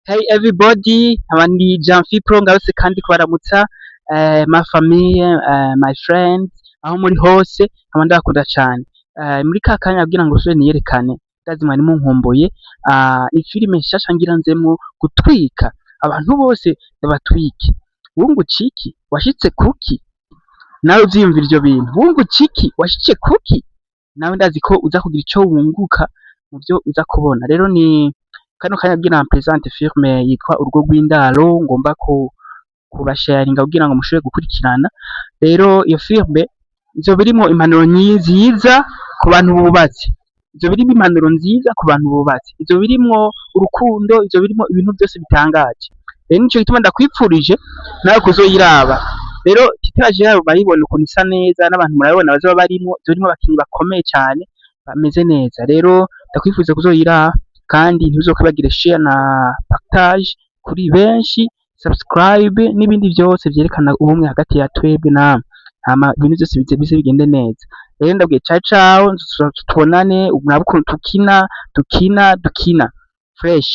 Hey everybody, abandi Jean-Phil Pro ngarutse kandi kubaramutsa my famille, my friends, aho muri hose nkaba ndabakunda cane. Muri ka kanya kugira ngo nsubire niyerekane, ndazi mwari munkumbuye, ifilime nshasha ngira nzemwo gutwika, abantu bose ndabatwike. Wunguka iki? Washitse kuki? Nawe uvyiyumvira ivyo bintu. Wunguka iki? Washitse kuki? Nawe ndazi ko uza kugira ico wunguka mu vyo uza kubona. Rero ni kano kanya kugira mpresente filme yitwa Urugo rw'indaro, ngomba kubasharinga kugira ngo mushobore gukurikirana. Rero iyo filme izoba irimwo impanuro nziza ku bantu bubatse, izoba irimwo impanuro nziza ku bantu bubatse, izoba irimwo urukundo, izoba irimwo ibintu vyose bitangaje. Rero nico gituma ndakwipfurije nawe kuzoyiraba. Rero titiraje yabo bayibona ukuntu isa neza, n'abantu murabibona bazoba barimwo, izoba irimwo abakinyi bakomeye cane bameze neza. Rero ndakwifuriza kuzoyiraba kandi ntibizokwibagire share na partage kuri benshi, subscribe n'ibindi vyose vyerekana ubumwe hagati ya twebwe namwe, hama ibintu vyose bize bigende neza. Rero ndabwiye ciao, tubonane murabe ukuntu dukina fresh.